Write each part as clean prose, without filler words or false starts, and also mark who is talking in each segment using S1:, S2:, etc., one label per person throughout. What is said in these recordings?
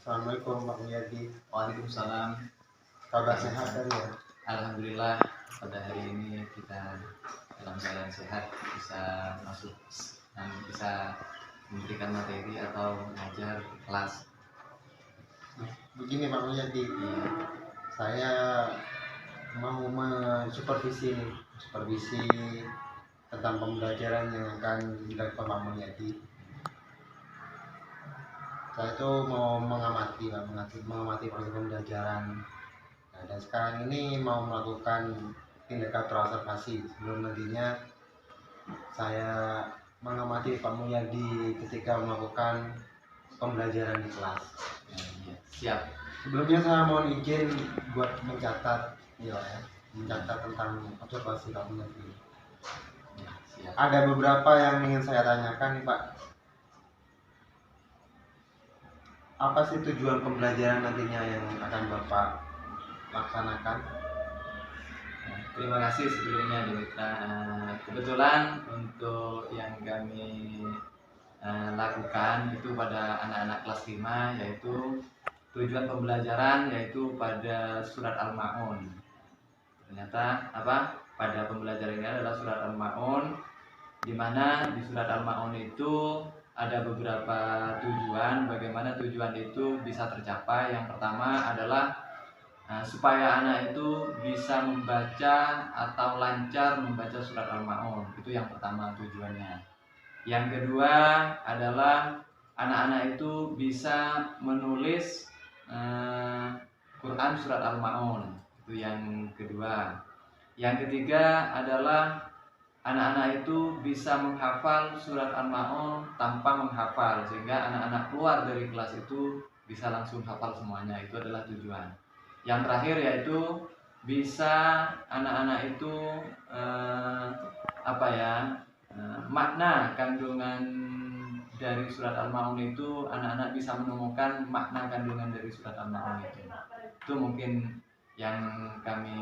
S1: Assalamualaikum Pak Mulyadi.
S2: Waalaikumsalam.
S1: Kabar sehat kan ya?
S2: Alhamdulillah pada hari ini kita dalam keadaan sehat, bisa masuk dan bisa memberikan materi atau mengajar kelas.
S1: Begini Pak Mulyadi, saya mau supervisi tentang pembelajaran yang akan dilakukan Pak Mulyadi. Saya tuh mau mengamati proses pembelajaran. Nah, dan sekarang ini mau melakukan tindakan observasi sebelum nantinya saya mengamati Pak Mulyadi ketika melakukan pembelajaran di kelas.
S2: Siap.
S1: Sebelumnya saya mohon izin buat mencatat tentang observasi Pak Mulyadi.
S2: Siap.
S1: Ada beberapa yang ingin saya tanyakan nih Pak. Apa sih tujuan pembelajaran nantinya yang akan Bapak laksanakan?
S2: Terima kasih sebelumnya Dimitra. Kebetulan untuk yang kami lakukan itu pada anak-anak kelas 5, yaitu tujuan pembelajaran yaitu pada surat Al-Ma'un. Ternyata pada pembelajaran ini adalah surat Al-Ma'un, di mana di surat Al-Ma'un itu ada beberapa tujuan bagaimana tujuan itu bisa tercapai. Yang pertama adalah supaya anak itu bisa membaca atau lancar membaca surat Al-Ma'un. Itu yang pertama tujuannya. Yang kedua adalah anak-anak itu bisa menulis Quran surat Al-Ma'un. Itu yang kedua. Yang ketiga adalah anak-anak itu bisa menghafal surat Al-Ma'un tanpa menghafal, sehingga anak-anak keluar dari kelas itu bisa langsung hafal semuanya. Itu adalah tujuan. Yang terakhir yaitu bisa anak-anak itu makna kandungan dari surat Al-Ma'un itu, anak-anak bisa menemukan makna kandungan dari surat Al-Ma'un itu. Itu mungkin yang kami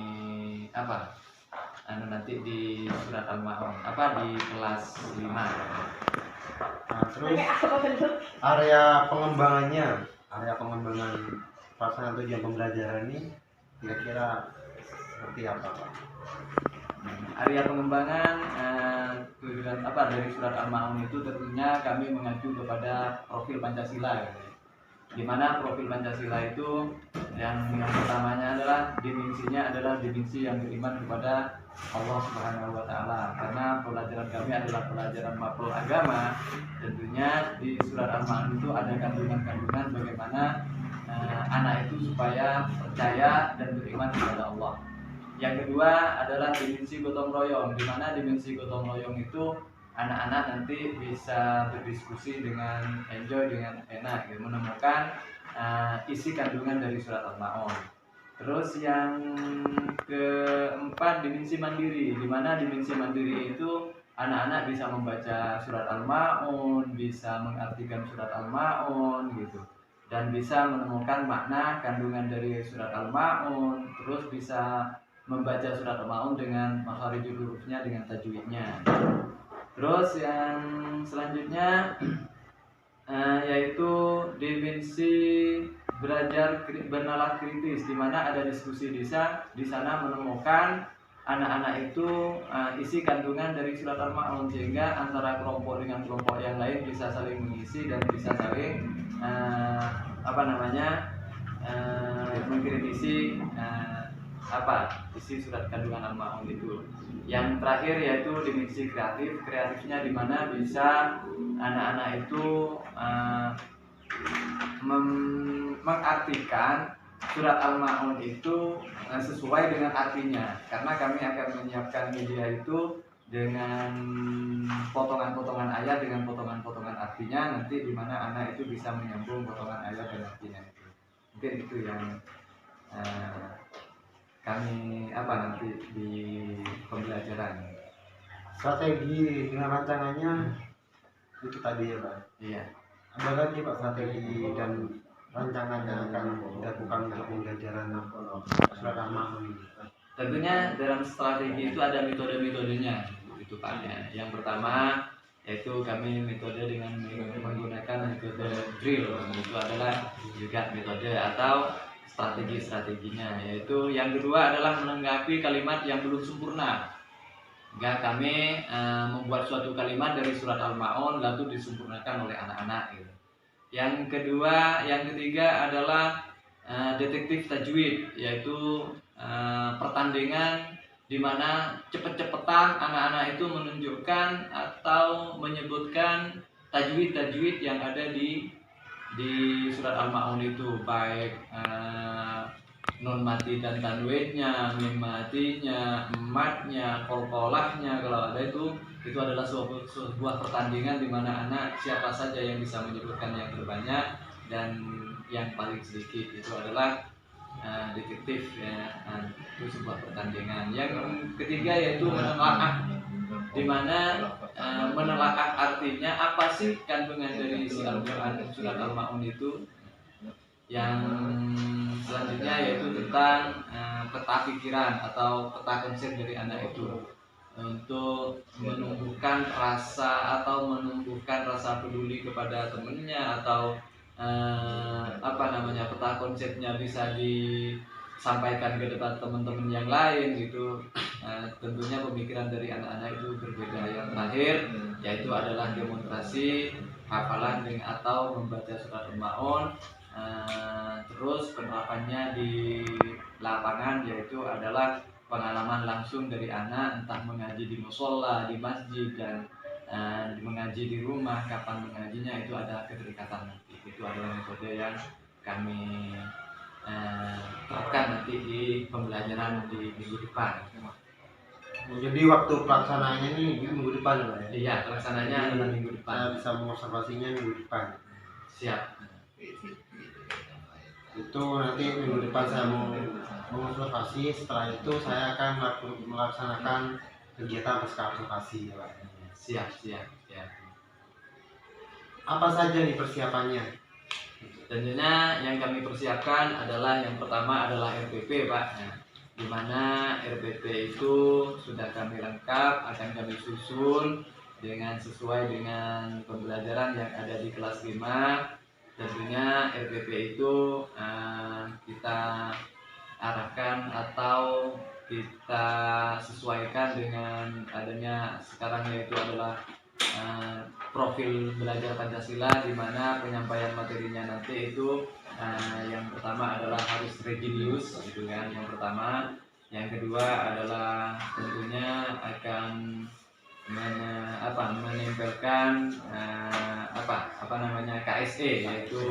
S2: nanti di surat Al-Ma'un di kelas 5.
S1: Nah, terus area pengembangan pelaksanaan tujuan pembelajaran ini kira-kira seperti apa Pak?
S2: Area pengembangan tujuan dari surat Al-Ma'un itu tentunya kami mengacu kepada profil Pancasila, di mana profil Pancasila itu yang pertamanya adalah dimensi yang beriman kepada Allah Subhanahu wa Ta'ala. Karena pelajaran kami adalah pelajaran mapel agama, tentunya di surat Al-Ma'un itu ada kandungan-kandungan bagaimana anak itu supaya percaya dan beriman kepada Allah. Yang kedua adalah dimensi gotong royong, di mana dimensi gotong royong itu anak-anak nanti bisa berdiskusi dengan enjoy, dengan enak, menemukan isi kandungan dari surat Al-Ma'un. Terus yang keempat, dimensi mandiri, di mana dimensi mandiri itu anak-anak bisa membaca surat Al-Ma'un, bisa mengartikan surat Al-Ma'un gitu, dan bisa menemukan makna kandungan dari surat Al-Ma'un. Terus bisa membaca surat Al-Ma'un dengan makharijul hurufnya, dengan tajwidnya. Terus yang selanjutnya yaitu dimensi belajar bernalar kritis, di mana ada diskusi di sana menemukan anak-anak itu isi kandungan dari surat Al-Ma'un, sehingga antara kelompok dengan kelompok yang lain bisa saling mengisi dan bisa saling mengkritisi isi surat kandungan Al-Ma'un itu. Yang terakhir yaitu dimensi kreatifnya, di mana bisa anak-anak itu mengartikan surat Al-Ma'un itu sesuai dengan artinya, karena kami akan menyiapkan media itu dengan potongan-potongan ayat dengan potongan-potongan artinya, nanti di mana anak itu bisa menyambung potongan ayat dan artinya itu. Mungkin itu yang kami nanti di pembelajaran.
S1: Strategi dengan rancangannya itu tadi ya Pak?
S2: Iya.
S1: Ada lagi Pak strategi dan rancangan yang akan dilakukan untuk pembelajaran surat Al-Ma'un?
S2: Tentunya dalam strategi itu ada metode-metodenya itu Pak ya. Yang pertama yaitu kami metode dengan menggunakan metode drill. Itu adalah juga metode atau strategi-strateginya. Yaitu yang kedua adalah menanggapi kalimat yang belum sempurna. Hingga kami membuat suatu kalimat dari surat Al-Ma'un lalu disempurnakan oleh anak-anak gitu. Yang ketiga adalah detektif tajwid, yaitu pertandingan di mana cepet-cepetan anak-anak itu menunjukkan atau menyebutkan tajwid yang ada di surat Al-Ma'un itu, baik nun mati dan tanwinnya, mim matinya, matnya, kolkolahnya, kalau ada itu adalah sebuah pertandingan di mana anak siapa saja yang bisa menyebutkan yang terbanyak dan yang paling sedikit itu adalah detektif ya. Itu sebuah pertandingan. Yang ketiga yaitu menelaah, di mana menelaah artinya apa sih kandungan dari isi Al-Quran surat Al-Ma'un itu. Yang selanjutnya yaitu tentang peta pikiran atau peta konsep dari anak itu untuk menumbuhkan rasa peduli kepada temennya, atau peta konsepnya bisa disampaikan ke depan teman-teman yang lain gitu. Tentunya pemikiran dari anak-anak itu berbeda. Yang terakhir yaitu adalah demonstrasi hafalan atau membaca surat Al-Ma'un. Terus penerapannya di lapangan yaitu adalah pengalaman langsung dari anak, entah mengaji di musola, di masjid, dan mengaji di rumah. Kapan mengajinya itu ada keterikatan nanti. Itu adalah metode yang kami terapkan nanti di pembelajaran di minggu depan.
S1: Jadi waktu pelaksanaannya ini minggu depan Pak ya?
S2: Iya, pelaksananya minggu depan.
S1: Saya bisa mengobservasinya minggu depan.
S2: Siap.
S1: Itu nanti minggu depan saya mau mengobservasi. Setelah itu saya akan melaksanakan kegiatan pasca observasi Pak.
S2: Siap.
S1: Apa saja nih persiapannya?
S2: Tentunya yang kami persiapkan adalah yang pertama adalah RPP Pak. Di mana RPP itu sudah kami lengkap, akan kami susun sesuai dengan pembelajaran yang ada di kelas 5. Tentunya RPP itu kita arahkan atau kita sesuaikan dengan adanya sekarang, yaitu adalah profil belajar Pancasila, di mana penyampaian materinya nanti itu yang pertama adalah harus religius gitu kan, yang pertama. Yang kedua adalah tentunya akan menempelkan KSE, yaitu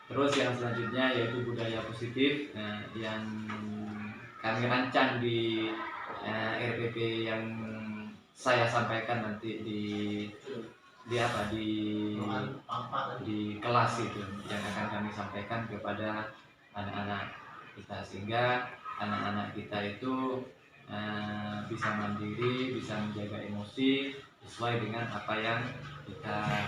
S2: terus yang selanjutnya yaitu budaya positif yang kami rancang di RPP yang saya sampaikan nanti di kelas itu, yang akan kami sampaikan kepada anak-anak kita, sehingga anak-anak kita itu bisa mandiri, bisa menjaga emosi sesuai dengan apa yang kita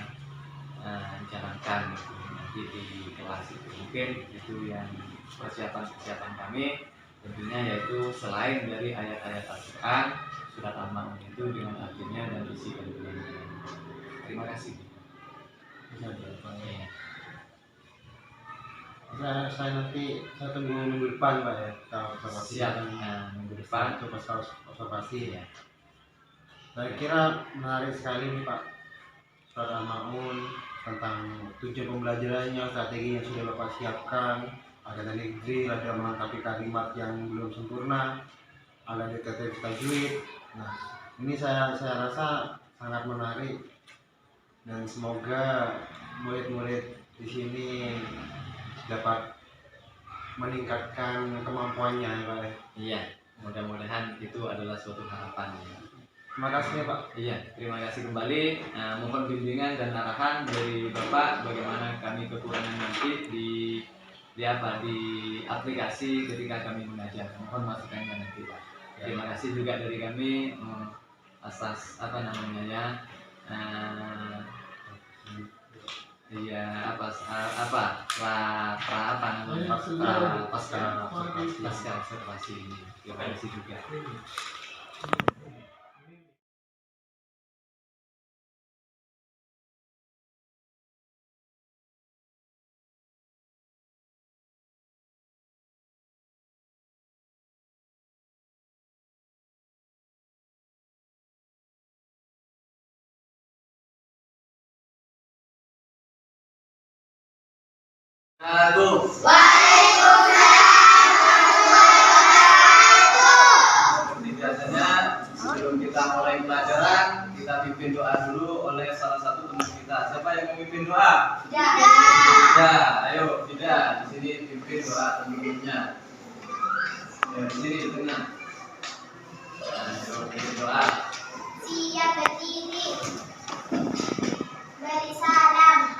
S2: jalankan gitu, nanti di kelas itu. Mungkin itu yang persiapan kami, tentunya yaitu selain dari ayat-ayat Al-Quran, surat Al-Ma'un itu dengan artinya dan isi kandungannya. Terima kasih.
S1: Saya nanti tunggu minggu depan Pak ya, kita observasi.
S2: Siap. Minggu depan
S1: itu pas observasi
S2: ya.
S1: Saya kira menarik sekali nih Pak, surat Al-Ma'un, tentang tujuan pembelajarannya, strategi yang sudah Bapak siapkan. Ada teknik drill, ada melengkapi kalimat yang belum sempurna, ada detektif tajwid. Nah, ini saya rasa sangat menarik, dan semoga murid-murid di sini dapat meningkatkan kemampuannya ya Pak.
S2: Iya, mudah-mudahan itu adalah suatu harapan ya.
S1: Terima kasih ya Pak.
S2: Iya, terima kasih kembali. Mohon bimbingan dan arahan dari Bapak bagaimana kami kekurangan nanti di aplikasi ketika kami mengajar. Mohon masukannya nanti Pak. Terima kasih juga dari kami atas pasca observasi ini. Terima kasih juga. Tuh. Seperti biasanya sebelum kita mulai pelajaran, kita pimpin doa dulu oleh salah satu teman kita. Siapa yang memimpin doa? Ya, ayo tidak di sini pimpin doa teman-temannya. Ya, di sini di tengah. Ayo pimpin doa.
S3: Siap berdiri. Beri salam.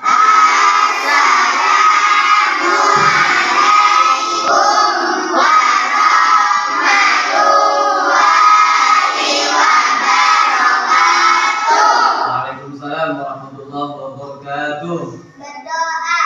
S2: Waalaikumsalam warahmatullahi wabarakatuh.
S3: Berdoa.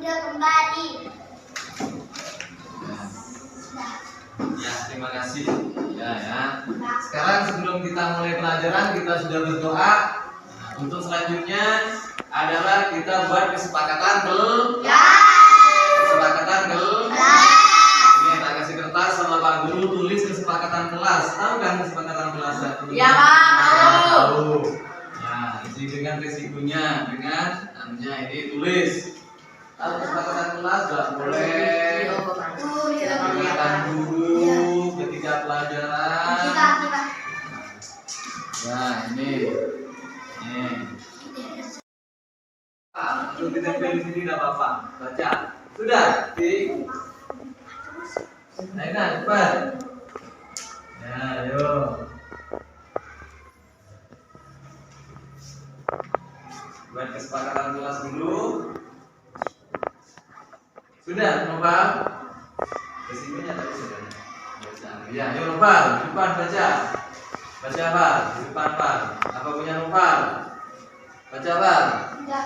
S3: Sudah kembali.
S2: Ya, terima kasih. Ya. Sekarang sebelum kita mulai pelajaran, kita sudah berdoa. Nah, untuk selanjutnya adalah kita buat kesepakatan Ini tak kasih kertas sama Pak Guru, tulis kesepakatan kelas. Tahu kan kesepakatan kelas?
S3: Ya, Pak,
S2: Tahu. Nah, isi dengan risikonya, dengan namanya ini tulis. Tahu kesepakatan kelas nggak boleh kegiatan guru ketika pelajaran. Nah, ini. Lu ditempel di sini nggak apa-apa. Baca. Sudah. Nah, cepat. Ya, ayo. Buat kesepakatan kelas dulu. Sudah, Nopal? Resikonya tadi sudah. Ya, ayo Nopal, di depan baca. Baca apa? Di depan Pak. Apa punya Nopal? Baca apa? Tidak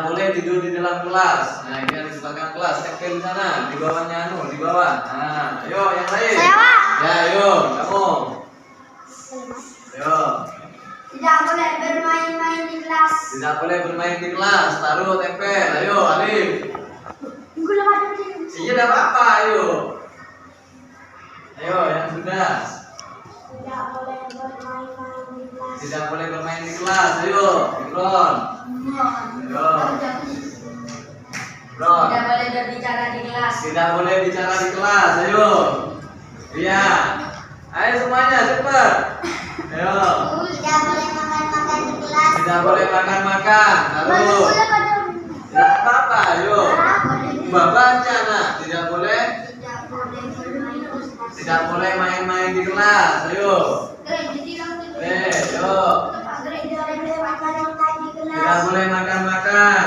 S2: boleh tidur di dalam kelas. Nah, ini ada kesepakatan kelas. Tempel di sana, di bawahnya di bawah. Nah, ayo yang lain.
S3: Saya, Pak.
S2: Ya, ayo, kamu. Ayo.
S3: Tidak boleh bermain-main di kelas.
S2: Tidak boleh bermain di kelas. Taruh tempel. Ayo, Alif. Iya, tidak apa-apa. Ayo. Ayo, yang sudah.
S3: Tidak boleh bermain-main di kelas.
S2: Tidak boleh bermain di kelas. Ayo, Ikron. Ayo. Ikron.
S3: Tidak boleh berbicara di kelas.
S2: Tidak boleh bicara di kelas. Ayo. Iya. Ayo semuanya cepat. Ayo.
S3: Tidak boleh makan-makan di kelas.
S2: Tidak boleh makan-makan. Taruh. Tidak apa-apa. Ayo. Mbak baca nah. Tidak boleh.
S3: Tidak boleh bermain di kelas.
S2: Tidak boleh main-main di kelas. Ayo. Ayo. Tidak boleh makan-makan.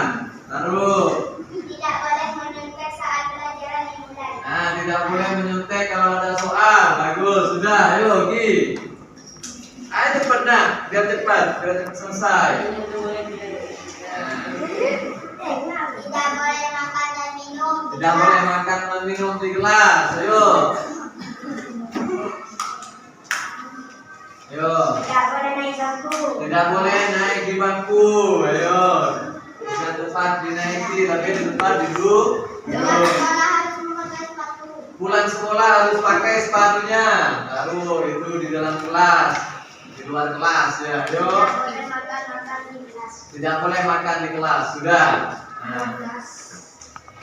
S2: Taruh.
S3: Tidak boleh menyontek saat pelajaran dimulai.
S2: Nah, tidak boleh menyontek kalau ada soal. Bagus, sudah. Ayo, Gi. Ayo cepat nah, biar cepat selesai.
S3: Tidak boleh makan dan minum.
S2: Tidak boleh makan dan minum di kelas. Ayo. Ayo.
S3: Tidak boleh naik bangku.
S2: Tidak boleh naik di bangku. Ayo. Bisa cepat dinaiki, tapi di depan duduk.
S3: Pulang sekolah harus memakai sepatu.
S2: Pulang sekolah harus pakai sepatunya. Taruh itu di dalam kelas, di luar kelas ya. Ayo.
S3: Tidak boleh makan-makan di kelas.
S2: Tidak boleh makan di kelas. Sudah. Nah.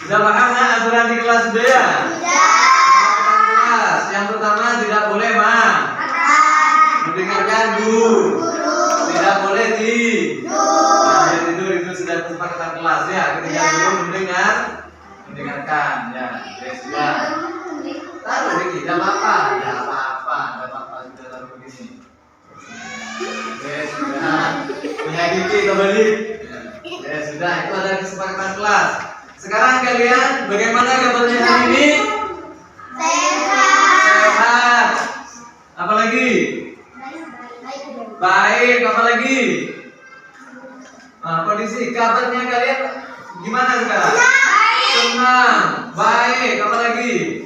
S2: Sudah paham nggak aturan di kelas sudah ya? Aturan kelas. Yang pertama tidak boleh mendengarkan guru. Tidak boleh tidur itu sudah kesepakatan kelas ya. Ketika guru mendengarkan ya. Oke, sudah. Taruh begini, tidak apa-apa. Tidak apa-apa, sudah taruh begini. Oke, sudah. Punya gigi kembali. Oke, Ya sudah, itu ada kesepakatan kelas. Sekarang kalian bagaimana gambarnya hari ini? Sehat. Apa lagi? Baik. Apa lagi? Nah, kondisi kabarnya kalian gimana sekarang? Senang. Baik. Apa lagi?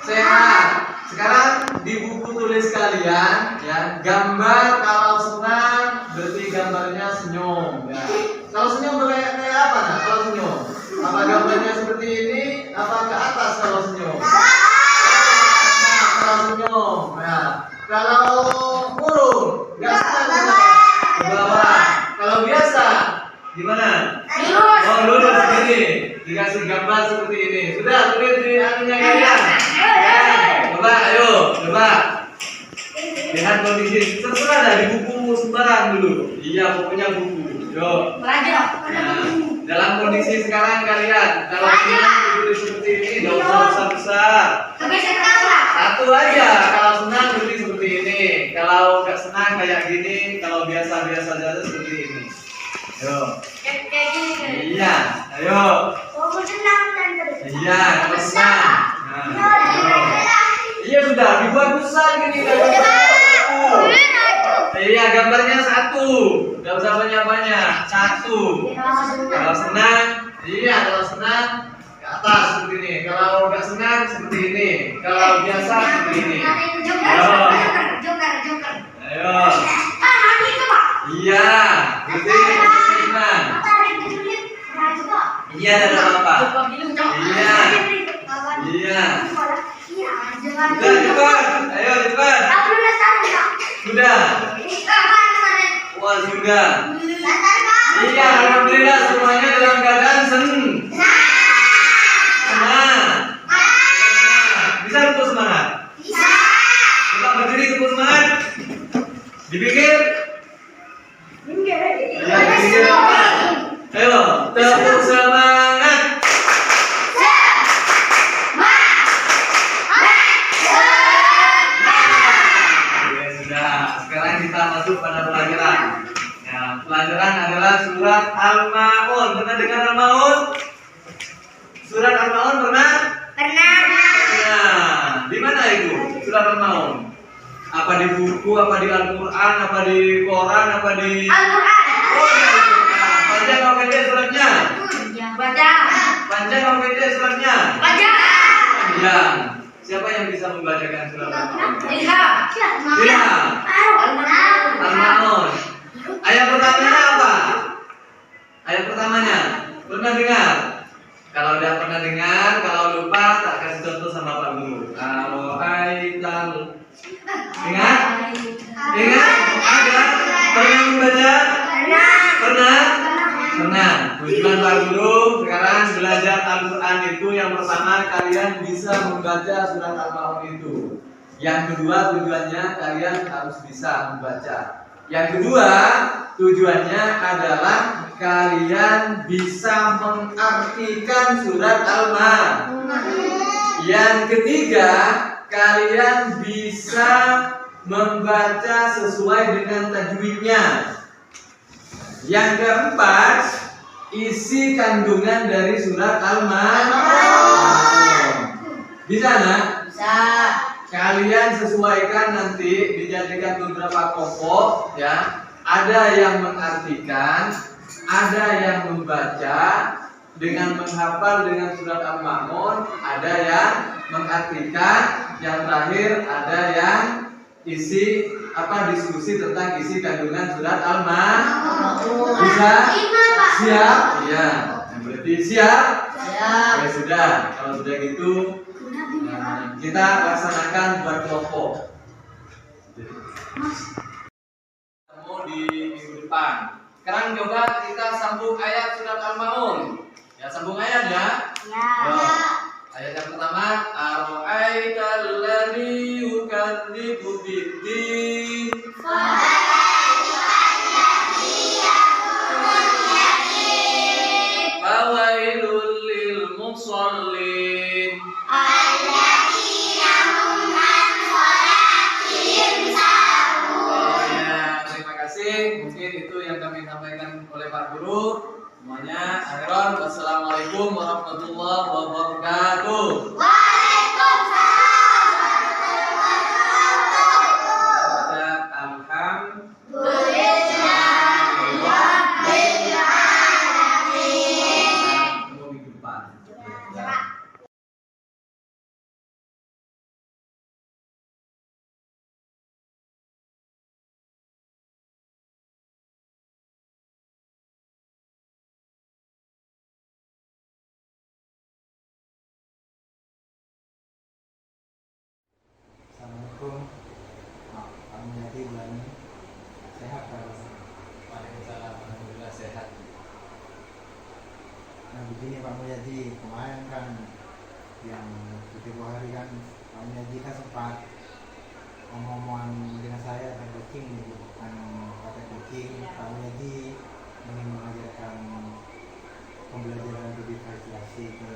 S2: Sehat. Sekarang di buku tulis kalian ya, gambar kalau senang berarti gambarnya senyum ya. Kalau senyum kayak apa nah? Kalau senyum apa gambarnya seperti ini? Apa ke atas kalau senyum? Nah, kalau senyum ya. Kalau kurung nggak senang ke bawah. Kalau biasa gimana? Oh, lurus begini. Dikasih gambar seperti ini. Sudah tulis di anunya kalian. Coba, ayo, coba. Lihat kondisi. Terserah dah di buku sembarang dulu. Iya, pokoknya buku. Yo. Nah, dalam kondisi sekarang kalian, kalau senang tulis seperti ini, nggak usah besar. Satu aja. Kalau senang tulis seperti ini. Kalau nggak senang kayak gini. Kalau biasa-biasa saja seperti ini. Yo. Iya, ayo. Iya, kalau senang. Nah, iya sudah, dibuat besar gini gambarnya. Iya, gambarnya satu. Gak usah banyak-banyak. Satu. Kalau senang, iya kalau senang ke atas seperti ini. Kalau nggak senang seperti ini. Kalau biasa seperti ini. Ayo. Ayo. Iya, berarti senang. Iya, ada apa? Iya. Iya. Sudah cepat, ayo cepat. Sudah. Wah sudah. Iya, alhamdulillah semuanya dalam keadaan senang. Bisa tepuk semangat? Coba berdiri tepuk semangat. Dipikir? Iya, dipikir. Ayo, tepuk semangat. Masuk pada pelajaran. Ya, pelajaran adalah surat Al-Maun. Pernah dengar Al-Maun? Surat Al-Maun pernah?
S3: Pernah.
S2: Nah, di mana itu? Surat Al-Maun. Apa di buku, apa di Al-Qur'an, apa di koran, apa di
S3: Al-Quran.
S2: Oh, di Al-Qur'an. Panjang apa pendek suratnya?
S3: Baca.
S2: Panjang apa pendek suratnya?
S3: Baca.
S2: Panjang. Siapa yang bisa membacakan surat Al-Maun?
S3: Ilham.
S2: Ilham. Al-Maun. Ayat pertamanya apa? Ayat pertamanya pernah dengar? Kalau udah pernah dengar, kalau lupa tak kasih contoh sama Pak Guru. Kalau aital ingat? Ingat? Ada? Pernah membaca? Pernah? Pernah. Tujuan Pak Guru sekarang belajar Al-Quran itu yang pertama kalian bisa membaca surat Al-Maun itu. Yang kedua tujuannya kalian harus bisa membaca. Yang kedua tujuannya adalah kalian bisa mengartikan surat Al-Maun. Yang ketiga kalian bisa membaca sesuai dengan tajwidnya. Yang keempat isi kandungan dari surat Al-Maun. Bisa nak?
S3: Bisa.
S2: Kalian sesuaikan nanti dijadikan beberapa kelompok ya. Ada yang mengartikan, ada yang membaca dengan menghafal dengan surat Al-Maun, ada yang mengartikan, yang terakhir ada yang isi diskusi tentang isi kandungan surat Al-Maun. Bisa? Siap? Iya. Berarti siap?
S3: Siap.
S2: Ya sudah, kalau sudah gitu kita laksanakan buat kelompok. Ketemu di minggu depan. Sekarang coba kita sambung ayat surat Al-Maun. Ya, sambung ayat ya.
S3: Ya.
S2: Ayat yang pertama, ara'aital ladzi yukadzibu biddin. Fawailul lil musallin. Terima kasih. Mungkin itu yang kami sampaikan oleh Pak semuanya. Akhiran, wassalamualaikum warahmatullahi wabarakatuh.
S1: Assalamualaikum. Pak Mulyadi bulan ini sehat kalau?
S2: Waalaikumsalam, alhamdulillah sehat.
S1: Nah begini Pak Mulyadi, kemarin kan yang beberapa hari kan Pak Mulyadi kan sempat ngomong dengan saya tentang coaching, bukan pakai coaching. Pak Mulyadi ingin mengajarkan pembelajaran berdiferensiasi ke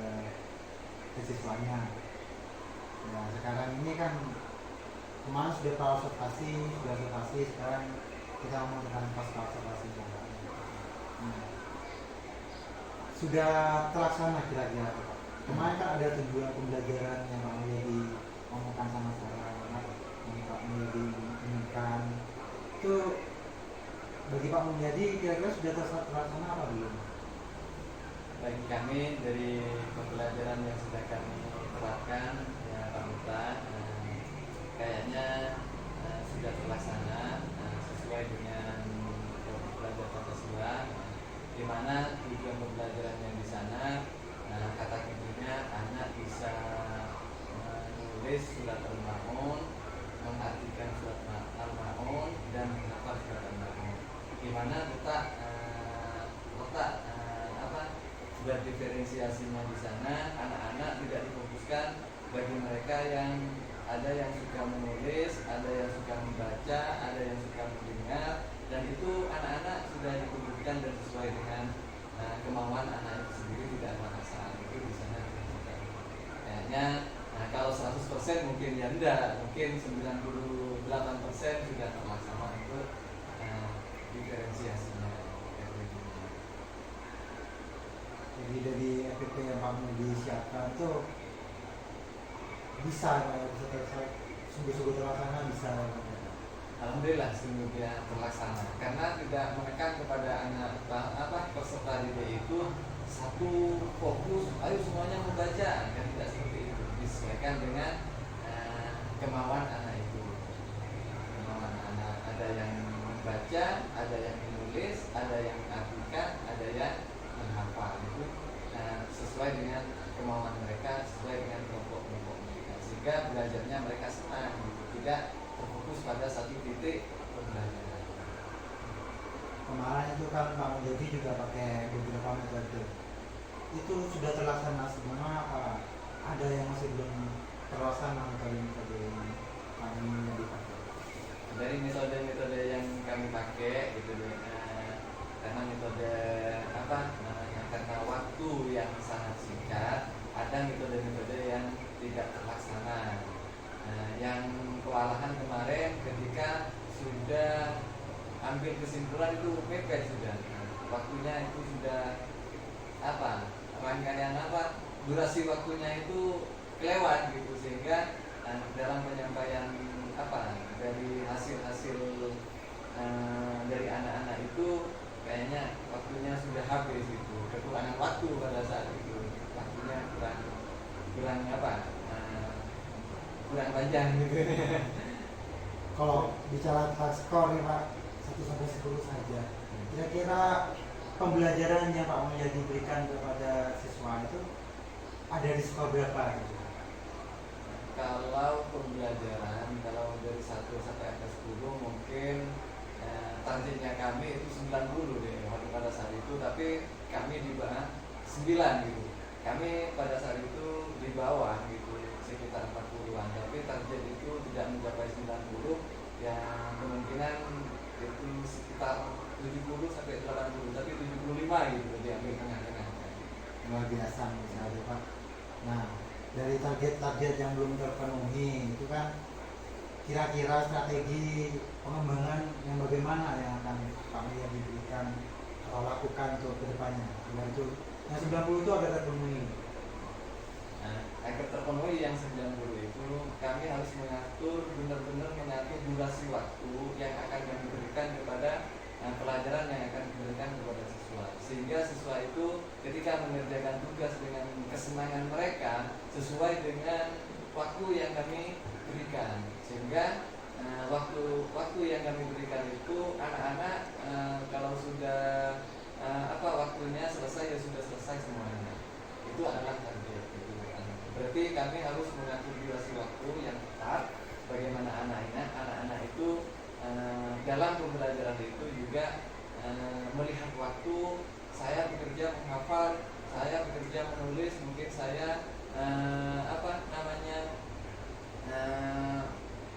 S1: siswanya. Nah sekarang ini kan kemarin sudah observasi, sekarang kita ngomong tentang pasca observasi. Nah, sudah terlaksana kira-kira Pak. Kemarin kan ada tujuan pembelajaran yang Pak Mulyadi ngomongkan sama saya, yang Pak Mulyadi inginkan. Itu bagi Pak Mulyadi kira-kira sudah terlaksana apa belum?
S2: Bagi kami dari pembelajaran yang sudah kami terapkan ya Pak Muta, kayaknya sudah terlaksana sesuai dengan belajar Pancasila, di mana tujuan pembelajarannya di sana kata kuncinya anak bisa menulis surat Al-Maun, mengartikan surat Al-Maun dan menghafal surat Al-Maun, di mana letak berdiferensiasinya di sana. Anak-anak tidak difokuskan bagi mereka yang ada yang suka menulis, ada yang suka membaca, ada yang suka mendengar, dan itu anak-anak sudah difokuskan dan sesuai dengan kemauan anak itu sendiri, tidak ada masalah. Itu di sana kayaknya kalau 100% mungkin ya enggak, mungkin 98% sudah terlaksana untuk diferensiasinya.
S1: Jadi dari FPP yang Pak Mulyadi siapkan itu bisa sungguh-sungguh terlaksana, bisa.
S2: Alhamdulillah sungguh terlaksana, karena tidak menekan kepada anak peserta didik itu satu fokus, ayo semuanya membaca, kan tidak seperti itu. Disesuaikan dengan kemauan anak itu. Kemauan anak, ada yang membaca, ada yang menulis, ada yang mengartikan, ada yang menghafal. Itu sesuai dengan kemauan mereka, sesuai dengan kelompok-kelompok mereka, sehingga belajarnya mereka senang gitu, tidak terfokus pada satu titik pembelajaran.
S1: Kemarin itu kan Pak Mulyadi juga pakai beberapa metode. Itu sudah terlaksana semua apa ada yang masih belum terlaksana metode yang kami Mulyadi pakai?
S2: Dari metode-metode yang kami pakai gitu, karena metode karena waktu yang sangat singkat, ada metode-metode yang tidak terlaksana. Yang kewalahan kemarin ketika sudah ambil kesimpulan itu mepet sudah, waktunya itu sudah rangkaian durasi waktunya itu kelewat gitu, sehingga dalam penyampaian dari hasil-hasil dari anak-anak itu kayaknya waktunya sudah habis gitu, kekurangan waktu pada saat itu, waktunya kurang panjang gitu.
S1: Kalau bicara skor nih Pak, 1 sampai 10 saja. Kira-kira pembelajaran yang Pak Mulyadi berikan kepada siswa itu ada di skor berapa? Gitu?
S2: Kalau pembelajaran, kalau dari 1 sampai 10 mungkin targetnya kami itu 90 deh waktu pada saat itu, tapi kami di bawah 9 gitu. Kami pada saat itu di bawah gitu, sekitar 40-an, tapi target itu tidak mencapai 90, yang kemungkinan itu sekitar 70 sampai 80, tapi 75 gitu diambil tengah-tengah.
S1: Luar biasa misalnya Pak. Nah, dari target-target yang belum terpenuhi itu kan kira-kira strategi pengembangan yang bagaimana yang akan Pak Mulyadi diberikan
S4: lakukan untuk kedepannya agar itu yang 90 itu agar terpenuhi.
S2: Nah, agar terpenuhi yang 90 itu kami harus benar-benar mengatur durasi waktu yang akan kami berikan kepada pelajaran yang akan diberikan kepada siswa, sehingga siswa itu ketika mengerjakan tugas dengan kesenangan mereka sesuai dengan waktu yang kami berikan, sehingga waktu yang kami berikan itu anak-anak kalau sudah waktunya selesai ya sudah selesai semuanya, itu adalah target gitu. Berarti kami harus mengatur durasi waktu yang tepat bagaimana anak-anak itu dalam pembelajaran itu juga melihat waktu. Saya bekerja menghafal, saya bekerja menulis, mungkin saya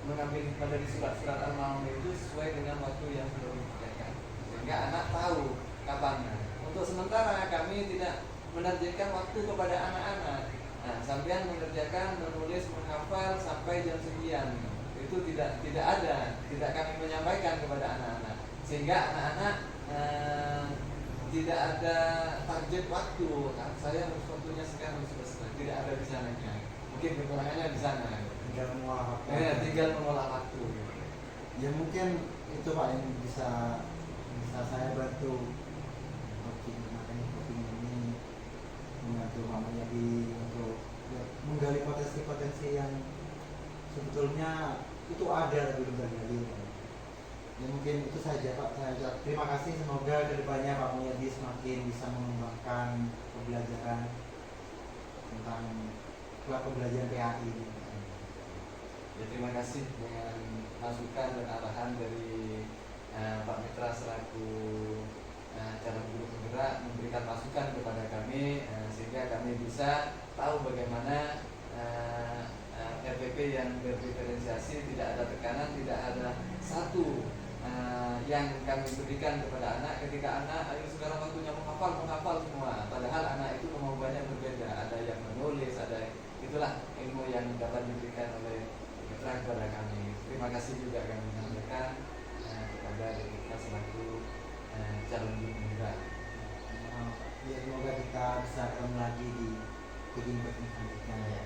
S2: mengambil hikmah dari surat-surat Al-Ma'un itu sesuai dengan waktu yang sudah disediakan, sehingga anak tahu kapannya. Untuk sementara kami tidak menargetkan waktu kepada anak-anak. Nah, sampean mengerjakan, menulis, menghafal sampai jam sekian. Itu tidak ada, tidak kami menyampaikan kepada anak-anak, sehingga anak-anak tidak ada target waktu. Saya harus waktunya sekarang harus selesai, tidak ada di sana. Mungkin kekurangannya di sana.
S4: Tinggal mengolah waktu.
S2: Tinggal mengolah waktu.
S4: Ya mungkin itu Pak yang bisa saya bantu coaching ini, membantu mamanya untuk menggali potensi-potensi yang sebetulnya itu ada tapi belum tergali. Ya mungkin itu saja Pak. Saya terima kasih, semoga kedepannya Pak Mulyadi semakin bisa mengembangkan pembelajaran tentang pembelajaran PAI ini.
S2: Ya, terima kasih dengan masukan dan arahan dari Pak Mitra selaku calon guru penggerak memberikan masukan kepada kami, sehingga kami bisa tahu bagaimana RPP yang berdiferensiasi, tidak ada tekanan, tidak ada satu yang kami berikan kepada anak. Ketika anak ayo sekarang waktunya menghafal semua, padahal anak itu kemampuannya berbeda, ada yang menulis, ada itulah ilmu yang dapat diberikan oleh Mitra kepada kami. Terima kasih juga kami sampaikan kepada kita selaku calon guru penggerak.
S4: Ya, semoga kita bisa ketemu lagi di bikin selanjutnya.